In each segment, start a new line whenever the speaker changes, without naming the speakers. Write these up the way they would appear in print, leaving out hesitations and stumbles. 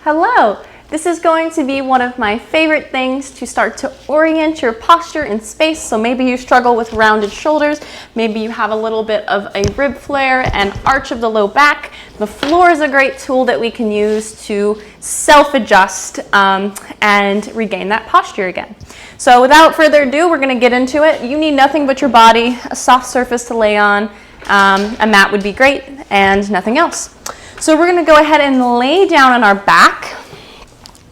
Hello! This is going to be one of my favorite things to start to orient your posture in space. So maybe you struggle with rounded shoulders, maybe you have a little bit of a rib flare and arch of the low back. The floor is a great tool that we can use to self-adjust and regain that posture again. So without further ado, we're going to get into it. You need nothing but your body, a soft surface to lay on, a mat would be great, and nothing else. So we're going to go ahead and lay down on our back.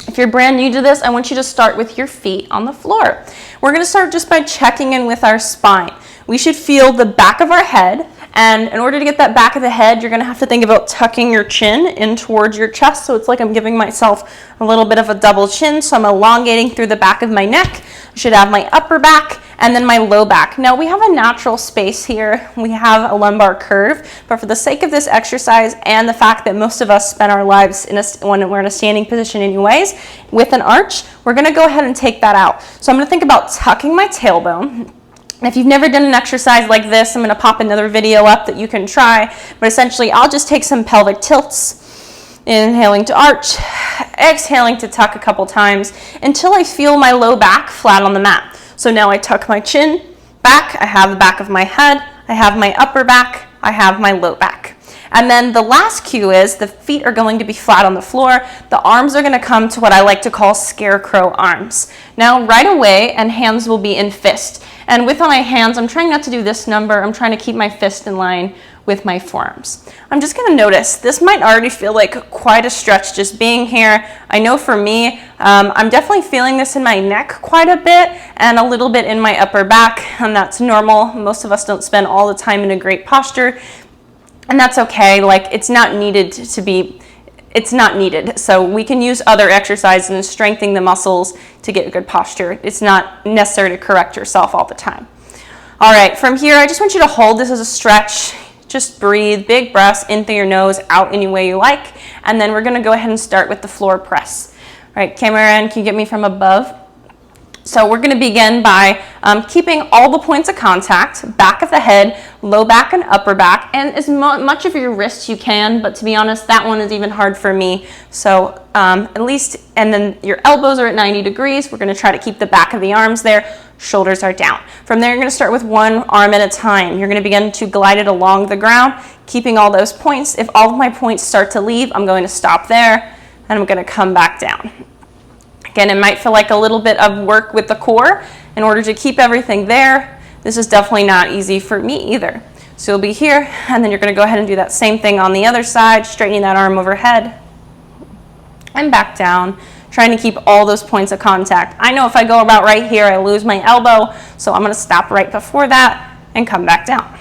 If you're brand new to this, I want you to start with your feet on the floor. We're going to start just by checking in with our spine. We should feel the back of our head, and in order to get that back of the head, you're going to have to think about tucking your chin in towards your chest, so it's like I'm giving myself a little bit of a double chin, so I'm elongating through the back of my neck. I should have my upper back and then my low back. Now we have a natural space here. We have a lumbar curve, but for the sake of this exercise and the fact that most of us spend our lives when we're in a standing position anyways, with an arch, we're gonna go ahead and take that out. So I'm gonna think about tucking my tailbone. And if you've never done an exercise like this, I'm gonna pop another video up that you can try, but essentially I'll just take some pelvic tilts, inhaling to arch, exhaling to tuck a couple times until I feel my low back flat on the mat. So now I tuck my chin back, I have the back of my head, I have my upper back, I have my low back. And then the last cue is the feet are going to be flat on the floor. The arms are going to come to what I like to call scarecrow arms. Now right away, and hands will be in fist. And with my hands, I'm trying not to do this number. I'm trying to keep my fist in line with my forearms. I'm just going to notice this might already feel like quite a stretch just being here. I know for me, I'm definitely feeling this in my neck quite a bit and a little bit in my upper back, and that's normal. Most of us don't spend all the time in a great posture, and that's okay. Like, it's not needed to be, it's not needed. So we can use other exercises and strengthening the muscles to get good posture. It's not necessary to correct yourself all the time. All right, from here, I just want you to hold this as a stretch. Just breathe, big breaths in through your nose, out any way you like. And then we're gonna go ahead and start with the floor press. All right, cameraman, can you get me from above? So we're gonna begin by keeping all the points of contact, back of the head, low back and upper back, and as much of your wrists you can, but to be honest, that one is even hard for me. So at least, and then your elbows are at 90 degrees. We're gonna try to keep the back of the arms there, shoulders are down. From there, you're gonna start with one arm at a time. You're gonna begin to glide it along the ground, keeping all those points. If all of my points start to leave, I'm going to stop there, and I'm gonna come back down. Again, it might feel like a little bit of work with the core in order to keep everything there. This is definitely not easy for me either. So you'll be here, and then you're gonna go ahead and do that same thing on the other side, straightening that arm overhead and back down, trying to keep all those points of contact. I know if I go about right here, I lose my elbow, so I'm gonna stop right before that and come back down.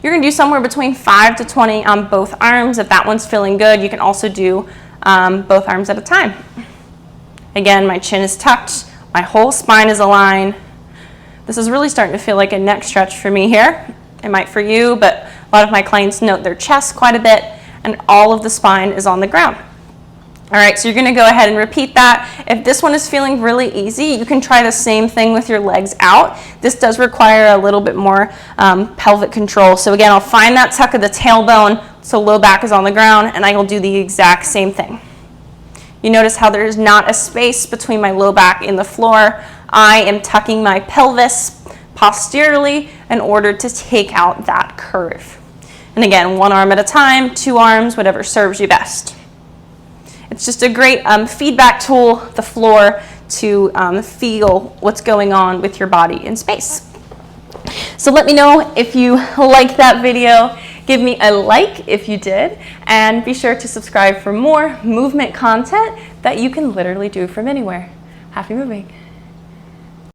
You're gonna do somewhere between 5 to 20 on both arms. If that one's feeling good, you can also do both arms at a time. Again, my chin is tucked, my whole spine is aligned. This is really starting to feel like a neck stretch for me here. It might for you, but a lot of my clients note their chest quite a bit, and all of the spine is on the ground. All right, so you're gonna go ahead and repeat that. If this one is feeling really easy, you can try the same thing with your legs out. This does require a little bit more pelvic control. So again, I'll find that tuck of the tailbone, so low back is on the ground, and I will do the exact same thing. You notice how there is not a space between my low back and the floor. I am tucking my pelvis posteriorly in order to take out that curve. And again, one arm at a time, two arms, whatever serves you best. It's just a great feedback tool, the floor, to feel what's going on with your body in space. So let me know if you liked that video. Give me a like if you did, and be sure to subscribe for more movement content that you can literally do from anywhere. Happy moving.